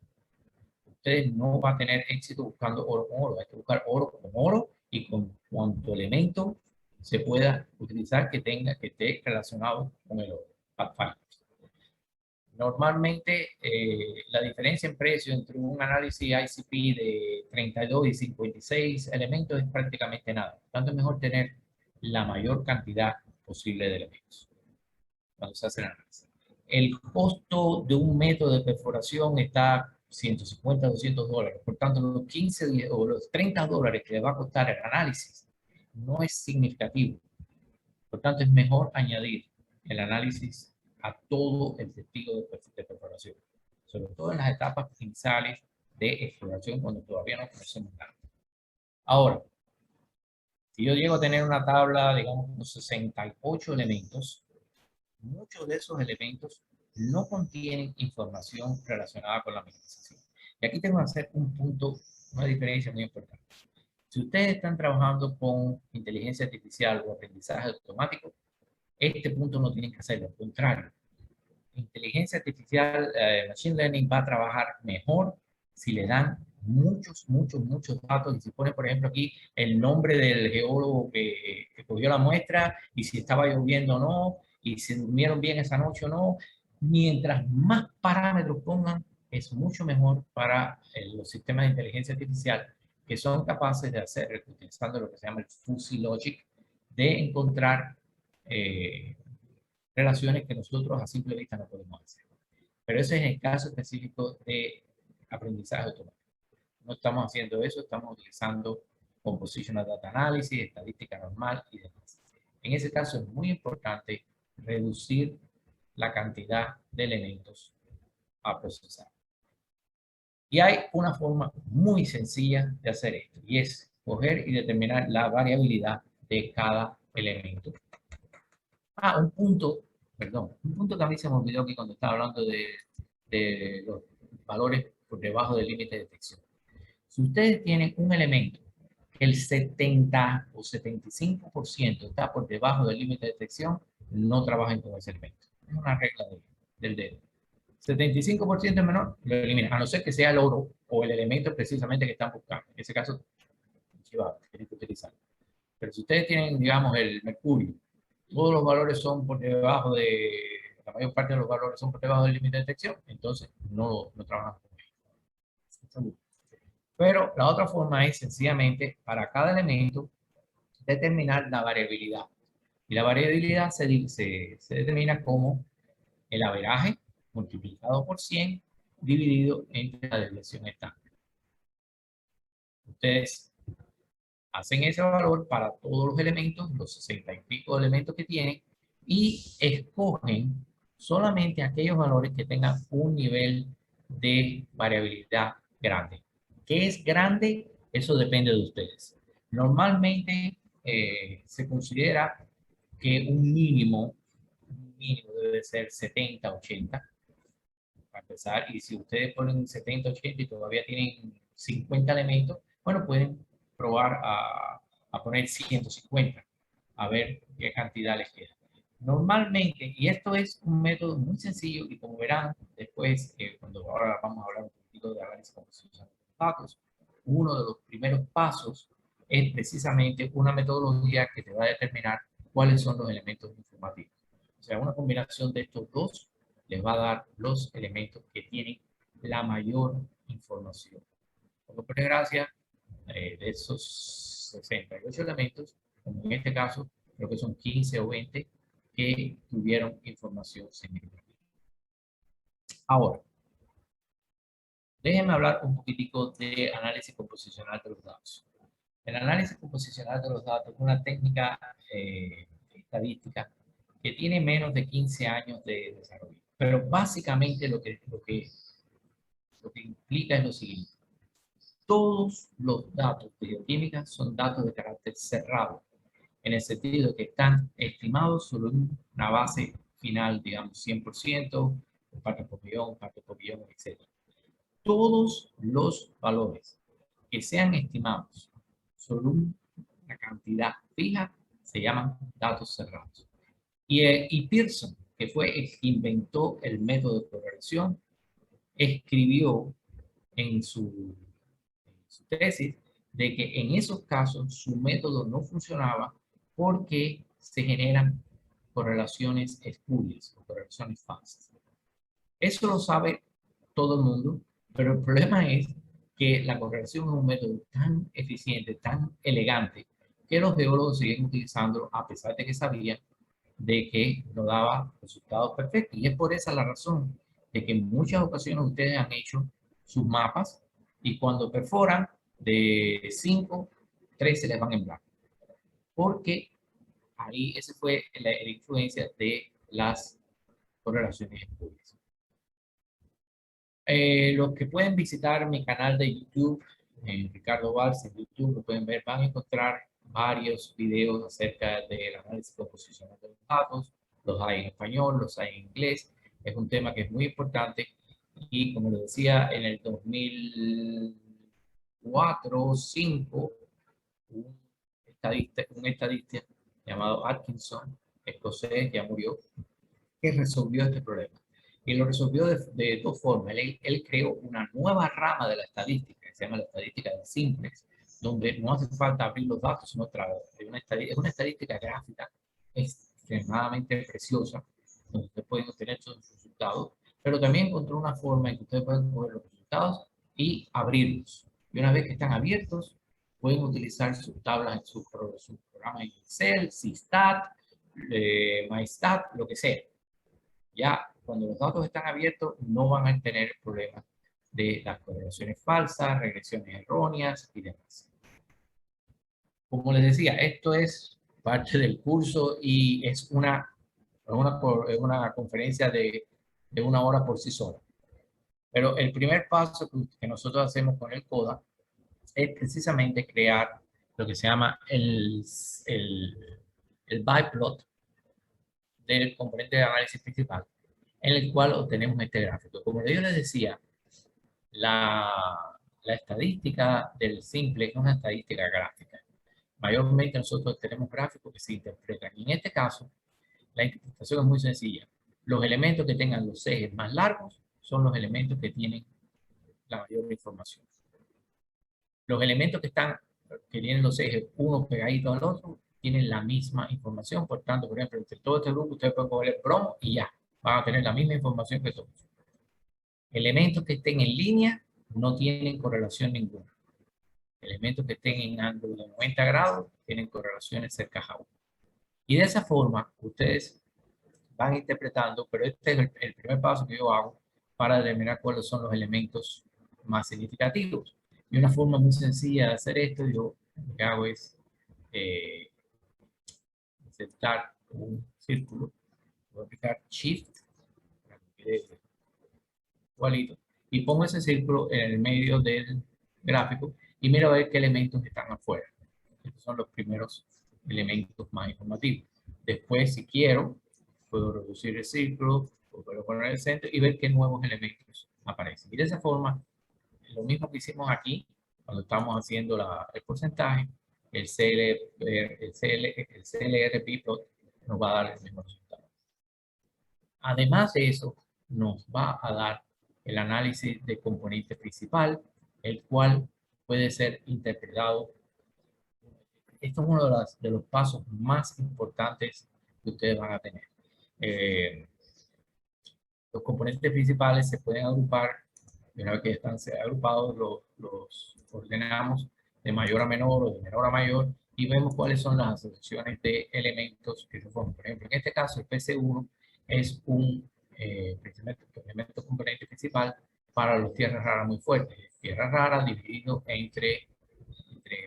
Ustedes no van a tener éxito buscando oro con oro. Hay que buscar oro con oro y con cuanto elemento se pueda utilizar que esté relacionado con el oro. Normalmente la diferencia en precio entre un análisis ICP de 32 y 56 elementos es prácticamente nada. Tanto es mejor tener la mayor cantidad posible de elementos cuando se hace el análisis. El costo de un método de perforación está $150 a $200. Por tanto, los 15 o los $30 que le va a costar el análisis no es significativo. Por tanto, es mejor añadir el análisis a todo el testigo de perforación, sobre todo en las etapas iniciales de exploración cuando todavía no conocemos nada. Ahora, si yo llego a tener una tabla, digamos, con 68 elementos, muchos de esos elementos no contienen información relacionada con la mineralización. Y aquí tengo que hacer un punto, una diferencia muy importante. Si ustedes están trabajando con inteligencia artificial o aprendizaje automático, este punto no tienen que hacerlo, al contrario. Inteligencia artificial, Machine Learning va a trabajar mejor si le dan muchos datos y si pone, por ejemplo, aquí el nombre del geólogo que cogió la muestra y si estaba lloviendo o no, y si durmieron bien esa noche o no. Mientras más parámetros pongan, es mucho mejor para los sistemas de inteligencia artificial que son capaces de hacer, utilizando lo que se llama el fuzzy logic, de encontrar relaciones que nosotros a simple vista no podemos hacer. Pero ese es el caso específico de aprendizaje automático. No estamos haciendo eso, estamos utilizando Compositional Data Analysis, estadística normal y demás. En ese caso es muy importante reducir la cantidad de elementos a procesar. Y hay una forma muy sencilla de hacer esto, y es coger y determinar la variabilidad de cada elemento. Un punto que a mí se me olvidó aquí cuando estaba hablando de los valores por debajo del límite de detección. Si ustedes tienen un elemento que el 70 o 75% está por debajo del límite de detección, no trabajen con ese elemento. Es una regla del dedo. 75% menor, lo eliminan, a no ser que sea el oro o el elemento precisamente que están buscando. En ese caso, tienen que utilizarlo. Pero si ustedes tienen, digamos, el mercurio, todos los valores son por debajo la mayor parte de los valores son por debajo del límite de detección, entonces no trabajamos con ellos. Pero la otra forma es sencillamente para cada elemento determinar la variabilidad. Y la variabilidad se determina como el averaje multiplicado por 100 dividido entre la desviación estándar. Ustedes hacen ese valor para todos los elementos, los 60 y pico elementos que tienen, y escogen solamente aquellos valores que tengan un nivel de variabilidad grande. ¿Qué es grande? Eso depende de ustedes. Normalmente se considera que un mínimo debe ser 70, 80, para empezar, y si ustedes ponen 70, 80 y todavía tienen 50 elementos, bueno, pueden probar a poner 150, a ver qué cantidad les queda. Normalmente, y esto es un método muy sencillo, y como verán después, cuando ahora vamos a hablar un poquito de análisis composición de datos, uno de los primeros pasos es precisamente una metodología que te va a determinar cuáles son los elementos informativos. O sea, una combinación de estos dos les va a dar los elementos que tienen la mayor información. Por desgracia, de esos 68 elementos, como en este caso, creo que son 15 o 20 que tuvieron información significativa. Ahora, déjenme hablar un poquitico de análisis composicional de los datos. El análisis composicional de los datos es una técnica estadística que tiene menos de 15 años de desarrollo. Pero básicamente lo que implica es lo siguiente. Todos los datos de bioquímica son datos de carácter cerrado, en el sentido de que están estimados sobre una base final, digamos, 100%, parte por millón, etc. Todos los valores que sean estimados sobre una cantidad fija se llaman datos cerrados. Y Pearson, que fue el que inventó el método de correlación, escribió en su tesis de que en esos casos su método no funcionaba porque se generan correlaciones espurias o correlaciones falsas. Eso lo sabe todo el mundo, pero el problema es que la correlación es un método tan eficiente, tan elegante, que los geólogos siguen utilizando a pesar de que sabían de que no daba resultados perfectos. Y es por esa la razón de que en muchas ocasiones ustedes han hecho sus mapas y cuando perforan de 5, 3 se les van en blanco. Porque ahí esa fue la influencia de las correlaciones espurias. Los que pueden visitar mi canal de YouTube, Ricardo Valls en YouTube, lo pueden ver, van a encontrar varios videos acerca del análisis composicional de los datos. Los hay en español, los hay en inglés. Es un tema que es muy importante y como les decía, en el 2004 o 2005, un estadista llamado Atkinson, escocés, ya murió, que resolvió este problema. Y lo resolvió de dos formas. Él creó una nueva rama de la estadística, que se llama la estadística de simplex, donde no hace falta abrir los datos, sino es una estadística gráfica extremadamente preciosa, donde ustedes pueden obtener sus resultados, pero también encontró una forma en que ustedes pueden coger los resultados y abrirlos. Y una vez que están abiertos, pueden utilizar sus tablas en su programa en Excel, SysStat, MyStat, lo que sea. Ya cuando los datos están abiertos no van a tener problemas de las correlaciones falsas, regresiones erróneas y demás. Como les decía, esto es parte del curso y es una conferencia de 1 hora por sí sola. Pero el primer paso que nosotros hacemos con el CODA es precisamente crear lo que se llama el biplot del componente de análisis principal, en el cual obtenemos este gráfico. Como yo les decía, la estadística del simple es una estadística gráfica. Mayormente nosotros tenemos gráficos que se interpretan. Y en este caso, la interpretación es muy sencilla. Los elementos que tengan los ejes más largos son los elementos que tienen la mayor información. Los elementos que tienen los ejes uno pegadito al otro tienen la misma información. Por tanto, por ejemplo, entre todo este grupo ustedes pueden coger el bromo y ya, van a tener la misma información que todos. Elementos que estén en línea no tienen correlación ninguna. Elementos que estén en ángulo de 90 grados tienen correlaciones cerca a 1. Y de esa forma ustedes van interpretando, pero este es el primer paso que yo hago para determinar cuáles son los elementos más significativos. Y una forma muy sencilla de hacer esto, yo lo que hago es insertar un círculo, voy a aplicar Shift, igualito, y pongo ese círculo en el medio del gráfico y miro a ver qué elementos están afuera. Estos son los primeros elementos más informativos. Después, si quiero, puedo reducir el círculo, puedo poner el centro y ver qué nuevos elementos aparecen. Y de esa forma, lo mismo que hicimos aquí, cuando estamos haciendo el porcentaje, el CLR plot nos va a dar el mismo resultado. Además de eso, nos va a dar el análisis de componente principal, el cual puede ser interpretado. Esto es uno de los pasos más importantes que ustedes van a tener. Los componentes principales se pueden agrupar, y una vez que están agrupados, los ordenamos de mayor a menor o de menor a mayor y vemos cuáles son las asociaciones de elementos que se forman. Por ejemplo, en este caso, el PC1 es un elemento componente principal para los tierras raras muy fuertes. Tierras raras dividido entre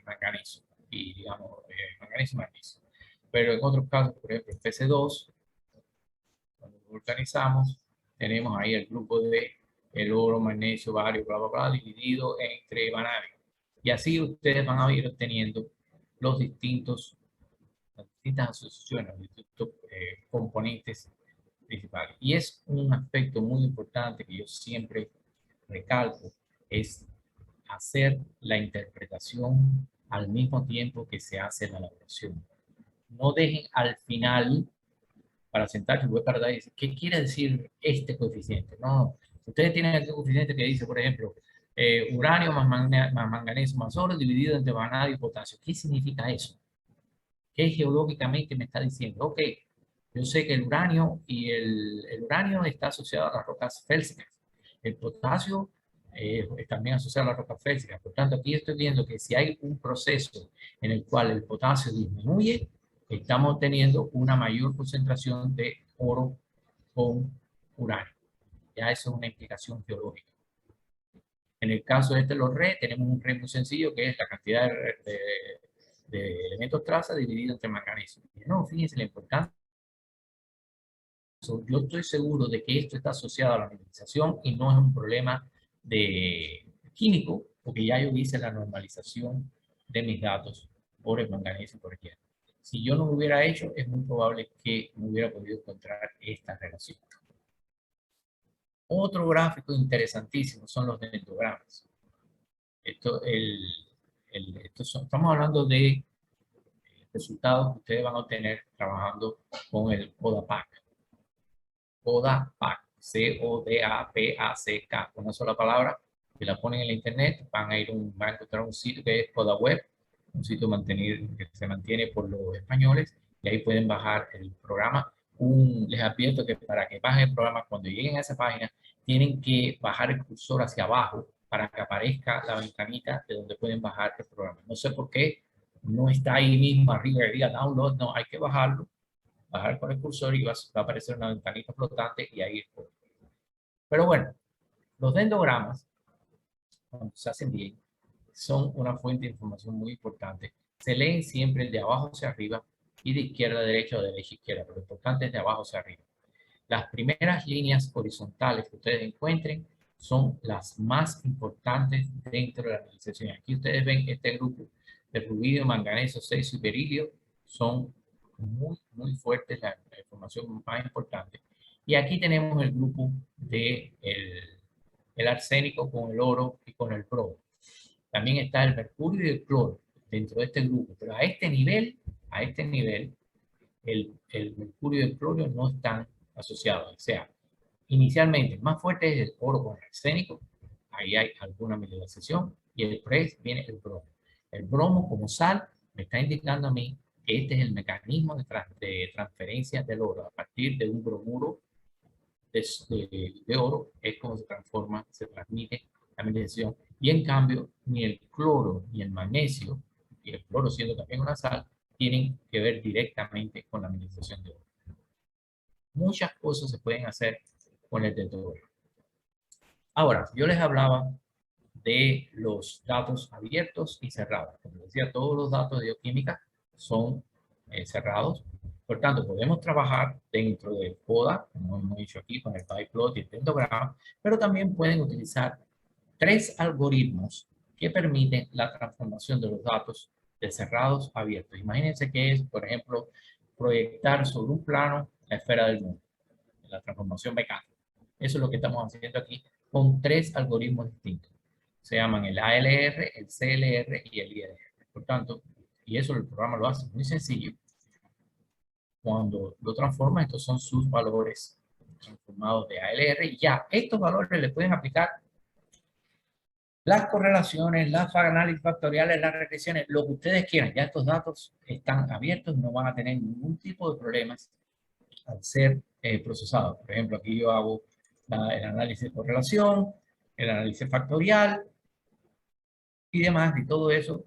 manganeso y, digamos, manganeso y magnesio. Pero en otros casos, por ejemplo, el PC2, cuando lo organizamos, tenemos ahí el grupo de el oro, magnesio, bario, bla, bla, bla, dividido entre vanadio. Y así ustedes van a ir obteniendo las distintas asociaciones, los distintos componentes principales. Y es un aspecto muy importante que yo siempre recalco, es hacer la interpretación al mismo tiempo que se hace la elaboración. No dejen al final para sentarse y voy para y decir, ¿qué quiere decir este coeficiente? No, ustedes tienen el coeficiente que dice, por ejemplo, uranio más manganeso más oro dividido entre vanadio y potasio. ¿Qué significa eso? ¿Qué geológicamente me está diciendo? Ok, yo sé que el uranio uranio está asociado a las rocas félsicas. El potasio también asociado a las rocas félsicas. Por tanto, aquí estoy viendo que si hay un proceso en el cual el potasio disminuye, estamos teniendo una mayor concentración de oro con uranio. Ya eso es una implicación geológica. En el caso de los RE, tenemos un RE muy sencillo que es la cantidad de elementos traza dividido entre manganeso. No, fíjense la importancia. Yo estoy seguro de que esto está asociado a la mineralización y no es un problema de químico, porque ya yo hice la normalización de mis datos por el manganeso y por el hierro. Si yo no lo hubiera hecho, es muy probable que no hubiera podido encontrar esta relación. Otro gráfico interesantísimo son los dendrogramas. Estamos hablando de resultados que ustedes van a obtener trabajando con el CODAPAC. CODAPAC, CODAPACK, una sola palabra, que la ponen en la internet, van a encontrar un sitio que es CODAWeb, un sitio que se mantiene por los españoles, y ahí pueden bajar el programa. Les advierto que para que bajen el programa, cuando lleguen a esa página, tienen que bajar el cursor hacia abajo para que aparezca la ventanita de donde pueden bajar el programa. No sé por qué no está ahí mismo arriba y diga download, no, hay que bajar con el cursor y va a aparecer una ventanita flotante y ahí es. Pero bueno, los dendrogramas, cuando se hacen bien, son una fuente de información muy importante. Se leen siempre de abajo hacia arriba y de izquierda a derecha o de derecha a izquierda, pero lo importante es de abajo hacia arriba. Las primeras líneas horizontales que ustedes encuentren son las más importantes dentro de la realización. Aquí ustedes ven este grupo de rubidio, manganeso, cecio y berilio son muy fuertes, la información más importante. Y aquí tenemos el grupo de el arsénico con el oro y con el plomo. También está el mercurio y el cloro dentro de este grupo, pero a este nivel, el mercurio y el cloro no están asociados. O sea, inicialmente el más fuerte es el oro con el arsénico, ahí hay alguna mineralización, y el PRES viene el bromo. El bromo como sal me está indicando a mí que este es el mecanismo de transferencia del oro. A partir de un bromuro de oro es como se transforma, se transmite la mineralización. Y en cambio, ni el cloro ni el magnesio, y el cloro siendo también una sal, tienen que ver directamente con la mineralización de oro. Muchas cosas se pueden hacer con el dendrograma. Ahora, yo les hablaba de los datos abiertos y cerrados. Como decía, todos los datos de bioquímica son cerrados. Por tanto, podemos trabajar dentro del CODA, como hemos dicho aquí, con el PyPlot y el dendrograma, pero también pueden utilizar 3 algoritmos que permiten la transformación de los datos de cerrados a abiertos. Imagínense que es, por ejemplo, proyectar sobre un plano la esfera del mundo, la transformación mecánica. Eso es lo que estamos haciendo aquí con 3 algoritmos distintos. Se llaman el ALR, el CLR y el ILR. Por tanto, y eso el programa lo hace muy sencillo. Cuando lo transforma, estos son sus valores transformados de ALR y ya estos valores le pueden aplicar las correlaciones, las análisis factoriales, las regresiones, lo que ustedes quieran. Ya estos datos están abiertos, no van a tener ningún tipo de problemas al ser procesados. Por ejemplo, aquí yo hago el análisis de correlación, el análisis factorial y demás, y todo eso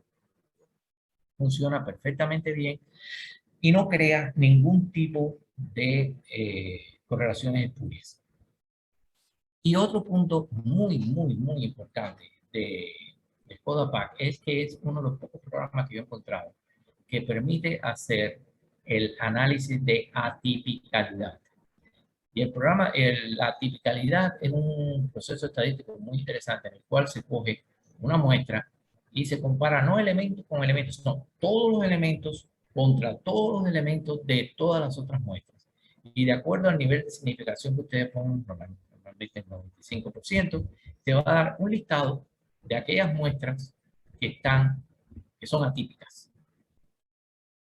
funciona perfectamente bien y no crea ningún tipo de correlaciones espurias. Y otro punto muy importante de CODAPAC es que es uno de los pocos programas que yo he encontrado que permite hacer el análisis de atipicalidad. Y el programa, la atipicalidad es un proceso estadístico muy interesante en el cual se coge una muestra y se compara no elementos con elementos, sino todos los elementos contra todos los elementos de todas las otras muestras. Y de acuerdo al nivel de significación que ustedes pongan, normalmente el 95%, te va a dar un listado de aquellas muestras que son atípicas.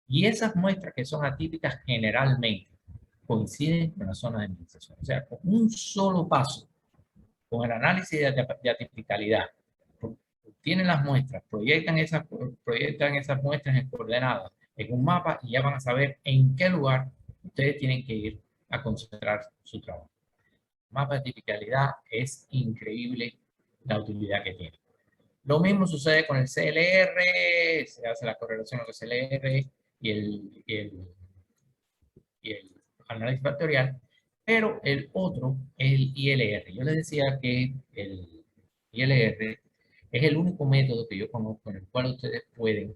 Y esas muestras que son atípicas generalmente coinciden con la zona de mineralización. O sea, con un solo paso, con el análisis de atipicalidad, tienen las muestras, proyectan esas muestras en coordenadas en un mapa y ya van a saber en qué lugar ustedes tienen que ir a concentrar su trabajo. El mapa de atipicalidad es increíble la utilidad que tiene. Lo mismo sucede con el CLR, se hace la correlación con el CLR y el análisis factorial, pero el otro es el ILR. Yo les decía que el ILR es el único método que yo conozco en el cual ustedes pueden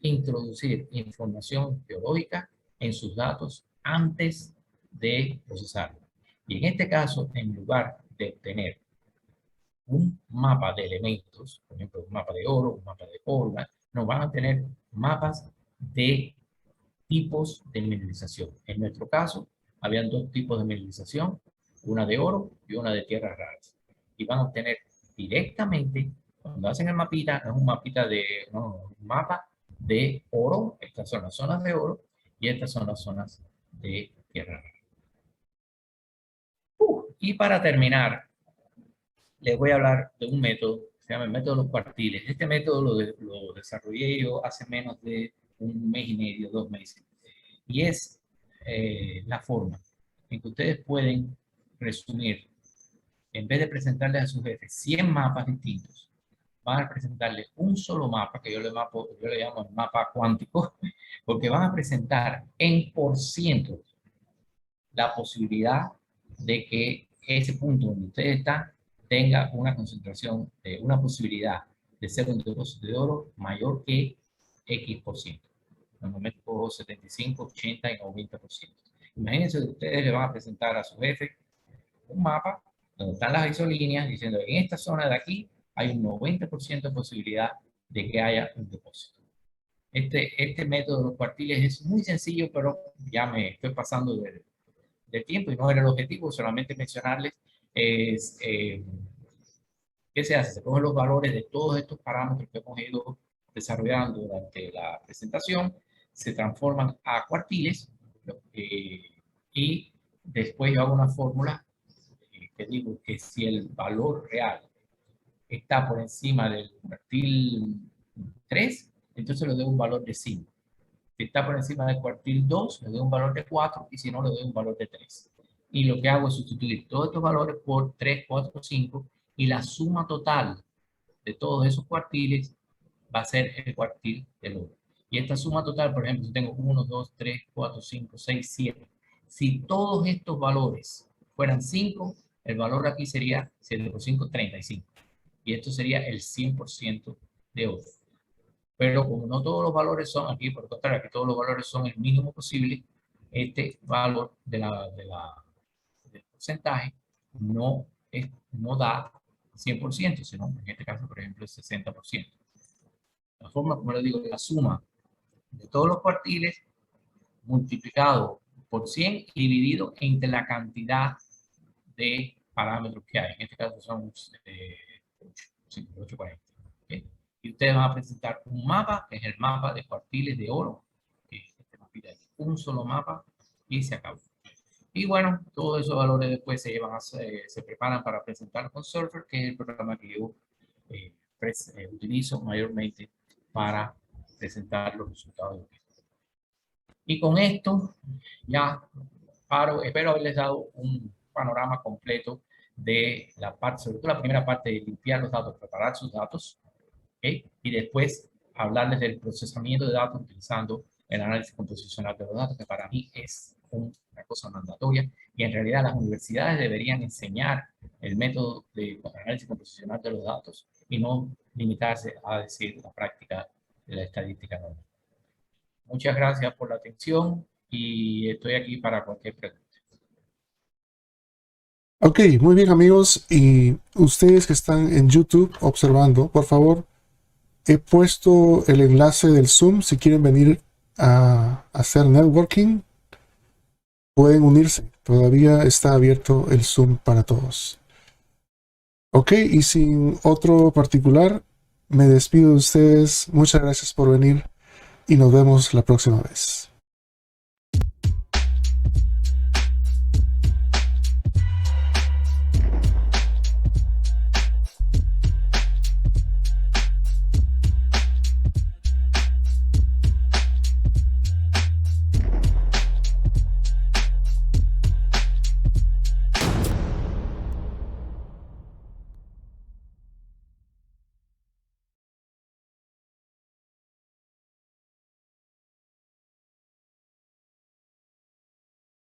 introducir información geológica en sus datos antes de procesarlo. Y en este caso, en lugar de obtener un mapa de elementos, por ejemplo, un mapa de oro, un mapa de cobre, nos van a tener mapas de tipos de mineralización. En nuestro caso, habían dos tipos de mineralización, una de oro y una de tierras raras. Y van a obtener directamente, cuando hacen el mapita, es un mapita de, no, un mapa de oro, estas son las zonas de oro, y estas son las zonas de tierra rara. Y para terminar, les voy a hablar de un método, se llama el método de los cuartiles. Este método lo desarrollé yo hace menos de un mes y medio, 2 meses. Y es la forma en que ustedes pueden resumir, en vez de presentarles a sus jefes 100 mapas distintos, van a presentarles un solo mapa, que yo le llamo el mapa cuántico, porque van a presentar en por ciento la posibilidad de que ese punto donde ustedes están tenga una concentración, una posibilidad de ser un depósito de oro mayor que X%. Normalmente cojo 75, 80 y 90%. Imagínense que ustedes le van a presentar a su jefe un mapa donde están las isolíneas diciendo que en esta zona de aquí hay un 90% de posibilidad de que haya un depósito. Este método de los cuartiles es muy sencillo, pero ya me estoy pasando del tiempo y no era el objetivo, solamente mencionarles es, ¿qué se hace? Se cogen los valores de todos estos parámetros que hemos ido desarrollando durante la presentación, se transforman a cuartiles y después yo hago una fórmula que digo que si el valor real está por encima del cuartil 3, entonces le doy un valor de 5. Si está por encima del cuartil 2, le doy un valor de 4 y si no, le doy un valor de 3. Y lo que hago es sustituir todos estos valores por 3, 4, 5 y la suma total de todos esos cuartiles va a ser el cuartil del oro. Y esta suma total, por ejemplo, si tengo 1, 2, 3, 4, 5, 6, 7. Si todos estos valores fueran 5, el valor aquí sería 7 por 5, 35. Y esto sería el 100% de oro. Pero como no todos los valores son aquí, por el contrario, aquí todos los valores son el mínimo posible, este valor del porcentaje no da 100%, sino en este caso, por ejemplo, el 60%. La forma, como les digo, la suma de todos los cuartiles multiplicado por 100 y dividido entre la cantidad de parámetros que hay. En este caso son 840. ¿Okay? Y ustedes van a presentar un mapa, que es el mapa de cuartiles de oro, que es este mapita aquí. Un solo mapa y se acabó. Y bueno, todos esos valores después se preparan para presentar con Surfer, que es el programa que yo utilizo mayormente para presentar los resultados. Y con esto ya paro. Espero haberles dado un panorama completo de la parte, sobre todo la primera parte de limpiar los datos, preparar sus datos, ¿okay? Y después hablarles del procesamiento de datos utilizando el análisis composicional de los datos, que para mí es una cosa mandatoria, y en realidad las universidades deberían enseñar el método de análisis composicional de los datos y no limitarse a decir la práctica de la estadística normal. Muchas gracias por la atención y estoy aquí para cualquier pregunta. Ok, muy bien amigos, y ustedes que están en YouTube observando, por favor, he puesto el enlace del Zoom. Si quieren venir a hacer networking, pueden unirse. Todavía está abierto el Zoom para todos. Ok, y sin otro particular, me despido de ustedes. Muchas gracias por venir y nos vemos la próxima vez.